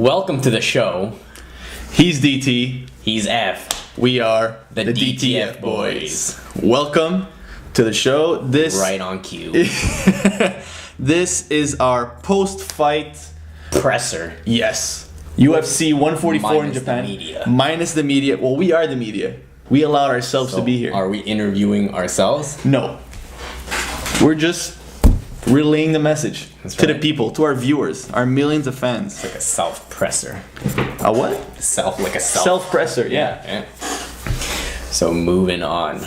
Welcome to the show. He's DT. He's F. We are the DTF Boys. Welcome to the show. Right on cue. This is our post-fight presser. Yes. UFC 144 Minus in Japan. the media. Minus the media. Well, we are the media. We allowed ourselves to be here. Are we interviewing ourselves? No. We're just relaying the message to the right. people, to our viewers, our millions of fans. Like a self-presser. A what? Self-presser. Yeah. So moving on.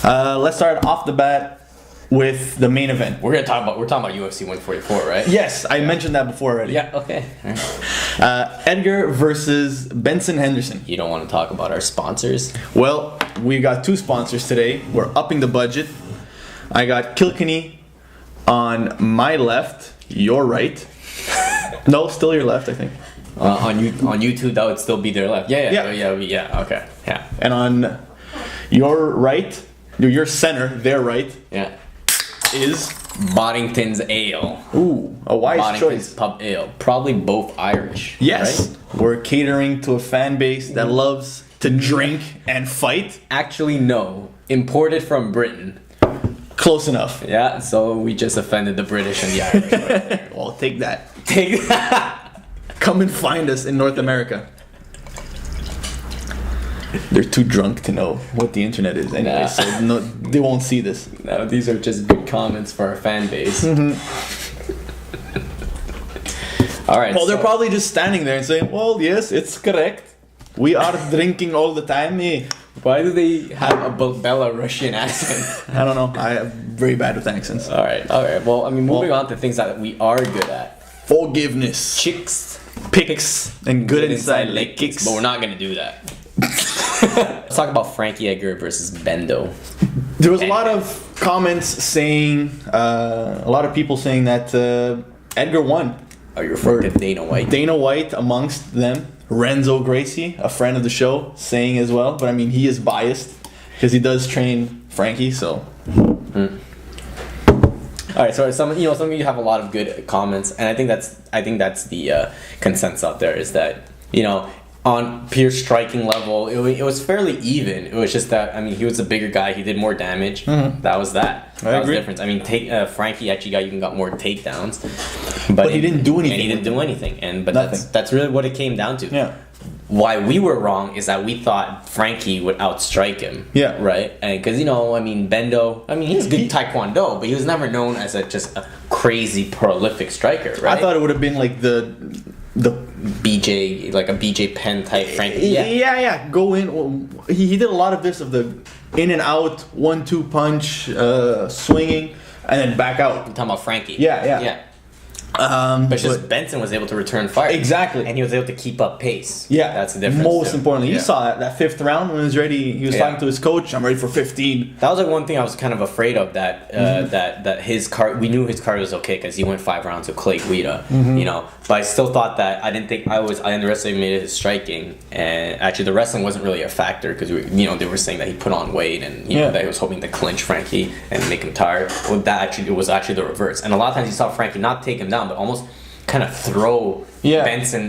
Let's start off the bat with the main event. We're talking about UFC 144, right? Yes, I mentioned that before already. Yeah, okay. All right. Edgar versus Benson Henderson. You don't want to talk about our sponsors? Well, we got two sponsors today. We're upping the budget. I got Kilkenny on my left, your right. No, still your left, I think. On YouTube, that would still be their left. Yeah. Okay. Yeah. And on your right, your center, their right, Yeah. is Boddington's Ale. ooh, a wise Boddington's choice. Pub Ale. Probably both Irish. Yes, Right? we're catering to a fan base that loves to drink and fight. Actually, no. Imported from Britain. Close enough. Yeah, so we just offended the British and the Irish right there. Well, take that. Take that. Come and find us in North America. They're too drunk to know what the internet is anyway, Nah. so no, they won't see this. No, these are just good comments for our fan base. All right. Well, they're so- probably just standing there and saying, well, yes, it's correct. We are drinking all the time. Eh? Why do they have a Belarusian accent? I don't know. I am very bad with accents. All right. Well, I mean, moving on to things that we are good at. Forgiveness. Chicks, Picks. And good inside leg kicks. but we're not gonna do that. Let's talk about Frankie Edgar versus Bendo. There was a lot of comments saying, a lot of people saying that Edgar won. Are you referring to Dana White? Dana White amongst them. Renzo Gracie, a friend of the show, saying as well. But I mean, he is biased because he does train Frankie. So, All right, so some of you have a lot of good comments, and I think that's the consensus out there is that on pure striking level, it was fairly even. It was just that he was a bigger guy, he did more damage. That was that. That was the difference. I mean, Frankie actually got more takedowns, but he didn't do anything. And he didn't do anything, but Nothing. that's really what it came down to. yeah. Why we were wrong is that we thought Frankie would outstrike him. Yeah. Right? And because, Bendo, he's good Taekwondo, but he was never known as just a crazy prolific striker, right? I thought it would have been like the BJ, like a BJ Penn type Frankie. yeah. Go in. Well, he did a lot of this of the in and out 1-2 punch, swinging, and then back out. I'm talking about Frankie. Yeah. But it's just Benson was able to return fire. Exactly. And he was able to keep up pace. Yeah, That's the difference. Most too. importantly, you Yeah. saw that fifth round when he was ready. He was talking to his coach. I'm ready for 15. That was like one thing I was kind of afraid of, that that his card, we knew his card was okay because he went 5 rounds with Clay Guida, but I still thought that I underestimated his striking, and actually the wrestling wasn't really a factor because they were saying that he put on weight and that he was hoping to clinch Frankie and make him tired. Well, it was actually the reverse, and a lot of times you saw Frankie not take him down, but almost kind of throw Benson,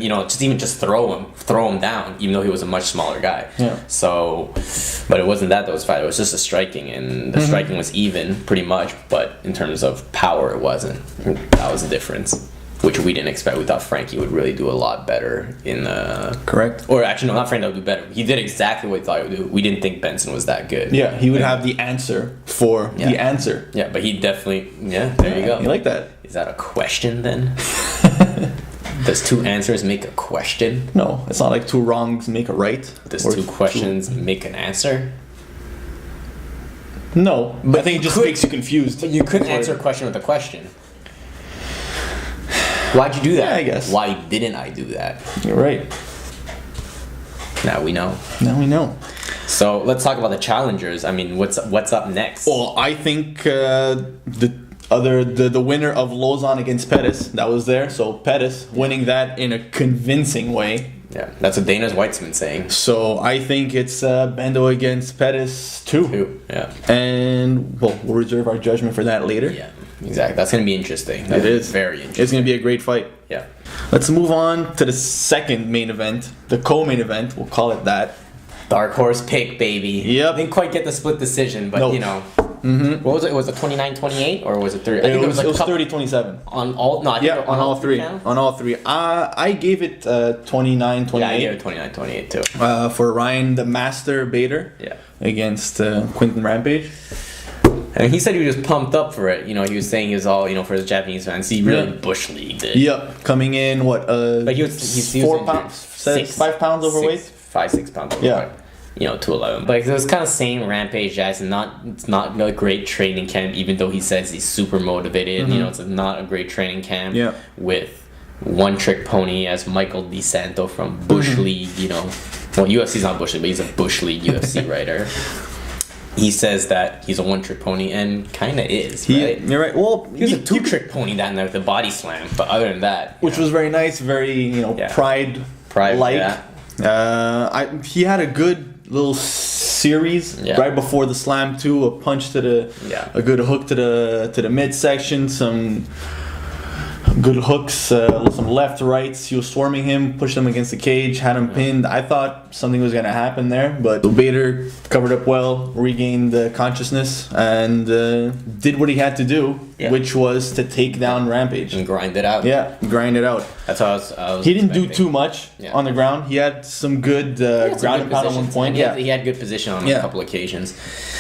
just throw him down, even though he was a much smaller guy. Yeah. So, but it wasn't that was fight. It was just the striking, and the striking was even pretty much. But in terms of power, it wasn't. That was the difference, which we didn't expect. We thought Frankie would really do a lot better in the. Correct. Or actually, no, not Frankie would do better. He did exactly what we thought he would do. We didn't think Benson was that good. Yeah, he would have the answer for the answer. Yeah, but he definitely. Yeah, there you go. You like that? Is that a question then? Does 2 answers make a question? No, it's not like 2 wrongs make a right. Does 2 questions make an answer? No, but I think it just makes you confused. But you couldn't answer a question with a question. Why'd you do that? Yeah, I guess. Why didn't I do that? You're right. Now we know. Now we know. So let's talk about the challengers. What's up next? Well, I think the winner of Lozon against Pettis, that was there. So Pettis winning that in a convincing way. Yeah, that's what Dana White's been saying. So I think it's Bendo against Pettis too. Yeah. And we'll reserve our judgment for that later. Yeah. Exactly. That's gonna be interesting. It is very interesting. It's gonna be a great fight. Yeah. Let's move on to the second main event, the co-main event. We'll call it that. Dark horse pick, baby. Yep. Didn't quite get the split decision, but Nope. you know. What was it? Was it 29-28 or was it 30? I It was, like it was couple- 30-27. on all. No, I think Yeah, on all three. counts? On all three. I gave it 29-28. Yeah, I gave it 29-28 too. For Ryan the Master Bader. Yeah. Against Quinton Rampage. And he said he was just pumped up for it. You know, he was saying he was all, you know, for his Japanese fans. He really bush leagued it. Yep. Coming in, what? But he was 4 injured. pounds? 5 pounds overweight? 6 pounds overweight. Yeah. You know, 211. But it was kind of saying Rampage as it's not a great training camp, even though he says he's super motivated. You know, it's not a great training camp. Yeah. With one trick pony as Michael DeSanto from Bush League. You know, well, UFC's not Bush League, but he's a Bush League UFC writer. He says that he's a one-trick pony, and kind of is, right? You're right. Well, He was a two-trick pony down there with the body slam, but other than that... which was very nice, very, pride-like. Yeah. He had a good little series right before the slam too. A punch to the... A good hook to the midsection, some... good hooks, some left, rights. He was swarming him, pushed him against the cage, had him pinned. I thought something was going to happen there, but Bader covered up well, regained consciousness, and did what he had to do, which was to take down Rampage. And grind it out. Yeah, grind it out. That's how I was He didn't do expecting. too much on the ground. He had some good ground and pound at one point. He had good position on a couple occasions.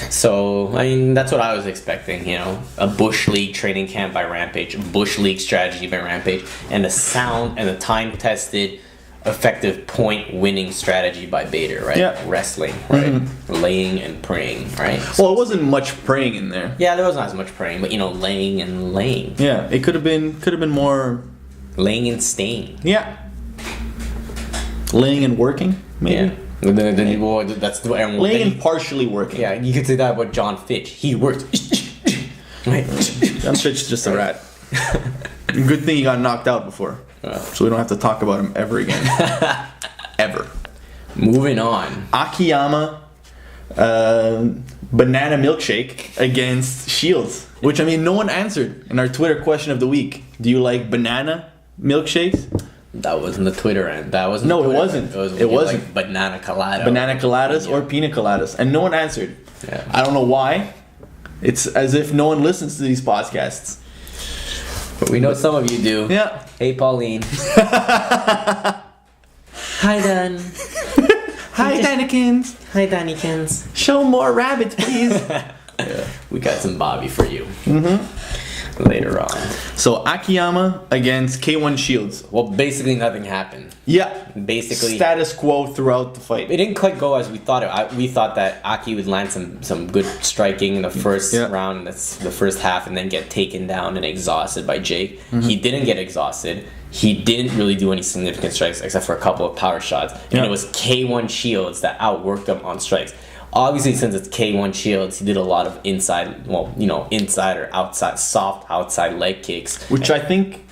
So, I mean, that's what I was expecting, you know. A Bush League training camp by Rampage, Bush League strategy by Rampage, and the sound and the time-tested, effective point-winning strategy by Bader, right? Yeah. Wrestling, right? Laying and praying, right? Well, it wasn't much praying in there. Yeah, there wasn't as much praying, but, you know, laying and laying. Yeah, it could have been more... Laying and staying. Yeah. Laying and working, maybe? Yeah. Well, that's the everyone Laying think. and partially working. Yeah, you could say that about John Fitch. He works. Right. John Fitch is just a rat. Good thing he got knocked out before. So we don't have to talk about him ever again. Ever. Moving on. Akiyama banana milkshake against Shields. Which, I mean, no one answered in our Twitter question of the week. Do you like banana milkshakes? That wasn't the Twitter end. That wasn't. No, the it Twitter wasn't. End. It wasn't. Like banana colada. Banana coladas or pina coladas. And no one answered. Yeah. I don't know why. It's as if no one listens to these podcasts. But we know some of you do. Yeah. Hey, Pauline. Hi, Dan. Hi, Dannekins. Hi, Dannykins. Show more rabbits, please. We got some Bobby for you. Later on. So Akiyama against K1 Shields. Well, basically nothing happened. Yeah. Basically. Status quo throughout the fight. It didn't quite go as we thought it. We thought that Aki would land some good striking in the first round, that's the first half, and then get taken down and exhausted by Jake. He didn't get exhausted. He didn't really do any significant strikes except for a couple of power shots. And it was K1 Shields that outworked him on strikes. Obviously, since it's K1 Shields, he did a lot of inside or outside, soft outside leg kicks. Which I think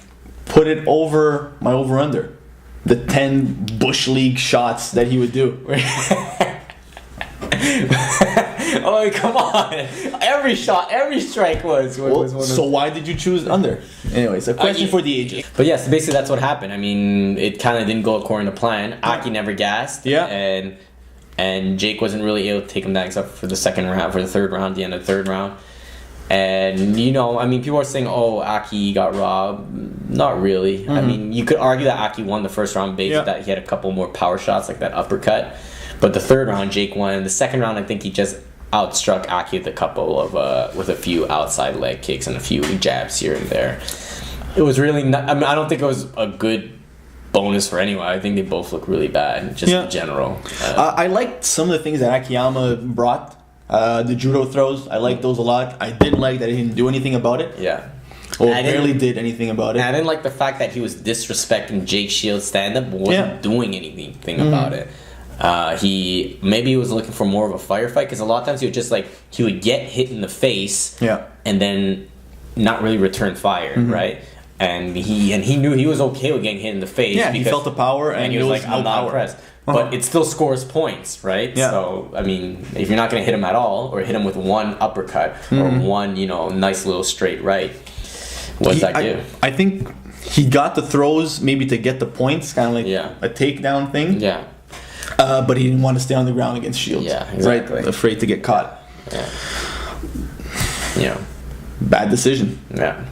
put it over my over-under. The 10 Bush League shots that he would do. Oh, come on. Every shot, every strike was one of So why did you choose under? Anyways, a question for the ages. But yes, basically that's what happened. I mean, it kind of didn't go according to plan. Aki never gassed. Yeah. And Jake wasn't really able to take him down except for the second round, for the third round, the end of the third round. And, you know, I mean, people are saying, oh, Aki got robbed. Not really. I mean, you could argue that Aki won the first round based that he had a couple more power shots, like that uppercut. But the third round, Jake won. The second round, I think he just outstruck Aki with a couple of, with a few outside leg kicks and a few jabs here and there. It was really not, I mean, I don't think it was a good bonus for anyone. I think they both look really bad, just in general. I liked some of the things that Akiyama brought. The judo throws, I liked those a lot. I didn't like that he didn't do anything about it. Yeah. Or barely did anything about it. And I didn't like the fact that he was disrespecting Jake Shields' stand-up, but wasn't doing anything about it. He was looking for more of a firefight, because a lot of times he would get hit in the face and then not really return fire, right? And he knew he was okay with getting hit in the face. Yeah, he felt the power and he was like, no I'm not power. impressed. but it still scores points, right? Yeah. So, I mean, if you're not going to hit him at all, or hit him with one uppercut, or one, nice little straight right, what does that do? I think he got the throws maybe to get the points, kind of like a takedown thing. Yeah. But he didn't want to stay on the ground against Shields. Yeah, exactly. Right? Afraid to get caught. Yeah. Bad decision. Yeah.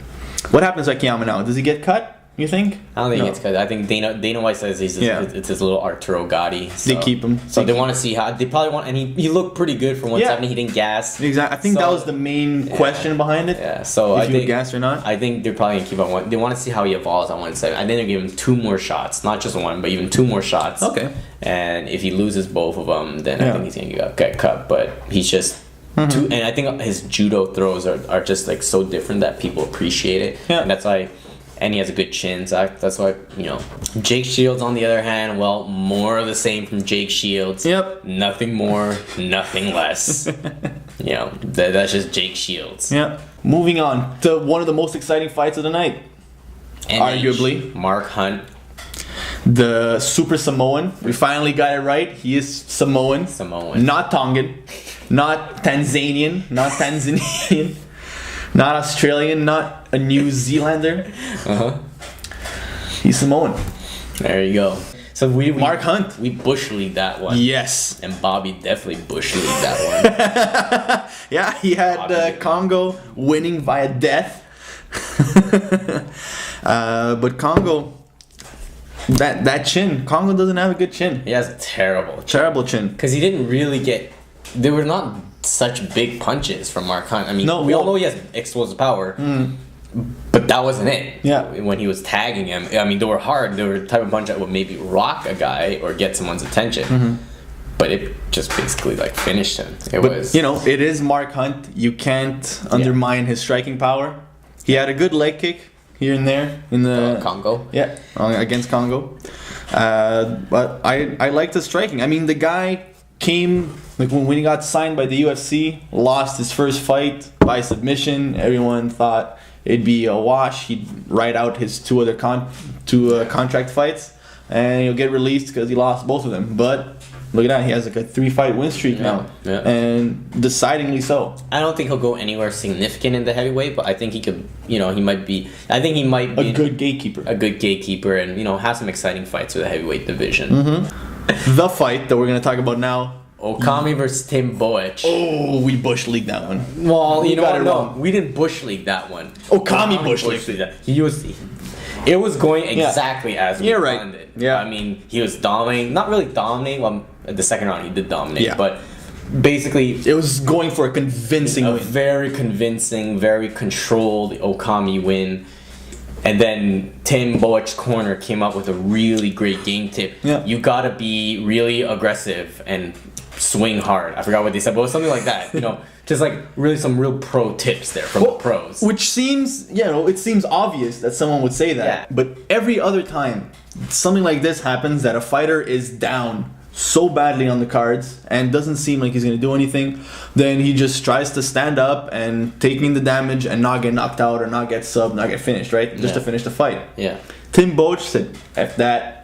What happens to Akiyama now? Does he get cut, you think? I don't think it's good. I think Dana White says it's his little Arturo Gatti. So. They keep him. So they want to see how... They probably want... And he looked pretty good for 170. He didn't gas. Exactly. I think that was the main question behind it. Yeah. So if he would gas or not. I think they're probably going to keep on one. They want to see how he evolves on 170. I think they're giving him 2 more shots. Not just one, but even 2 more shots. Okay. And if he loses both of them, then I think he's going to get cut. But he's just... and I think his judo throws are just like so different that people appreciate it. Yeah. And that's why... And he has a good chin, so that's why, Jake Shields, on the other hand, well, more of the same from Jake Shields. Yep. Nothing more, nothing less. That's just Jake Shields. Yeah. Moving on to one of the most exciting fights of the night. Arguably. Mark Hunt. The Super Samoan. We finally got it right. He is Samoan. Not Tongan. Not Tanzanian. Not Australian, not a New Zealander. He's Samoan. There you go. So Mark Hunt. We bush leagued that one. Yes. And Bobby definitely bush leagued that one. Yeah, he had Congo winning via death. But Congo, that chin, Congo doesn't have a good chin. He has a terrible chin. Because he didn't really get... They were not such big punches from Mark Hunt. I mean, we all know he has explosive power, but that wasn't it. Yeah. When he was tagging him, I mean, they were hard. They were the type of punch that would maybe rock a guy or get someone's attention. But it just basically finished him. It is Mark Hunt. You can't undermine his striking power. He had a good leg kick here and there in the Congo. Yeah, against Congo. But I liked the striking. I mean, the guy came when he got signed by the UFC, lost his first fight by submission. Everyone thought it'd be a wash. He'd ride out his 2 other contract fights, and he'll get released because he lost both of them. But look at that, he has a 3-fight win streak now, and decidingly so. I don't think he'll go anywhere significant in the heavyweight, but I think he could. He might be. I think he might be a good gatekeeper. And have some exciting fights with the heavyweight division. The fight that we're going to talk about now. Okami versus Tim Boych. Oh, we bush leagued that one. Well, no, we didn't bush league that one. Okami bush leagued that. It was going exactly as we planned it. Yeah. I mean, he was dominating. Not really dominating. Well, the second round he did dominate, but basically it was going for a convincing win. Very convincing, very controlled Okami win. And then Tim Boich's corner came up with a really great game tip. Yeah. You gotta be really aggressive and swing hard. I forgot what they said, but it was something like that. Just really some real pro tips there from the pros. Which seems, it seems obvious that someone would say that. Yeah. But every other time something like this happens, that a fighter is down so badly on the cards and doesn't seem like he's going to do anything, then he just tries to stand up and taking the damage and not get knocked out or not get subbed, not get finished, right? Just to finish the fight. Yeah. Tim Boich said, F that.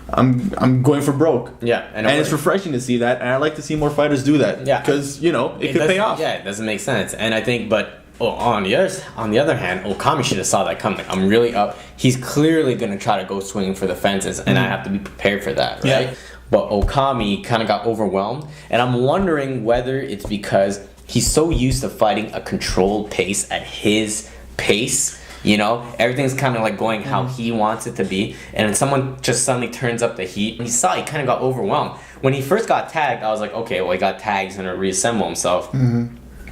I'm going for broke. Yeah. And it's refreshing to see that, and I like to see more fighters do that. Yeah. Because, it could pay off. Yeah, it doesn't make sense. And I think, on the other hand, Okami should have saw that coming. I'm really up. He's clearly going to try to go swinging for the fences, and I have to be prepared for that, right? Yeah. But Okami kind of got overwhelmed, and I'm wondering whether it's because he's so used to fighting a controlled pace at his pace. Everything's kind of going how he wants it to be, and then someone just suddenly turns up the heat. He saw he kind of got overwhelmed. When he first got tagged, I was like, okay, well, he got tagged, he's going to reassemble himself.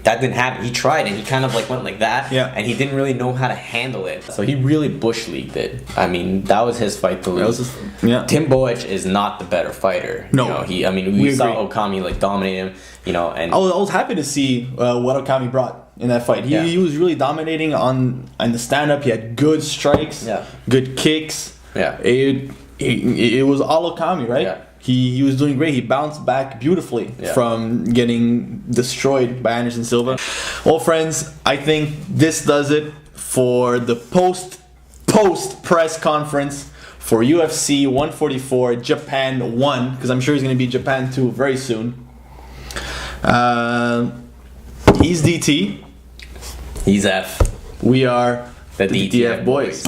That didn't happen. He tried and he kind of went like that, and he didn't really know how to handle it. So he really bush leagued it. I mean, that was his fight to lose. Tim Boich is not the better fighter. No, we saw Okami dominate him. And I was happy to see what Okami brought in that fight. He was really dominating on the stand up. He had good strikes, good kicks. Yeah, it was all Okami, right? Yeah. He was doing great. He bounced back beautifully from getting destroyed by Anderson Silva. Well, friends, I think this does it for the post press conference for UFC 144 Japan 1, because I'm sure he's going to be Japan 2 very soon. He's DT. He's F. We are the DTF Boys.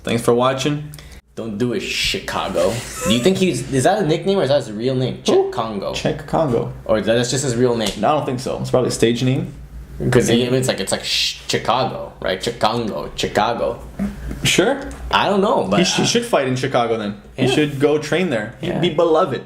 Thanks for watching. Don't do it, Chicago. Do you think is that a nickname or is that his real name? Czech Congo. Czech Congo. Or that's just his real name? No, I don't think so. It's probably a stage name. Because it's like Chicago, right? Chicago. Sure. I don't know, but he should fight in Chicago then. Yeah. He should go train there. He'd be beloved.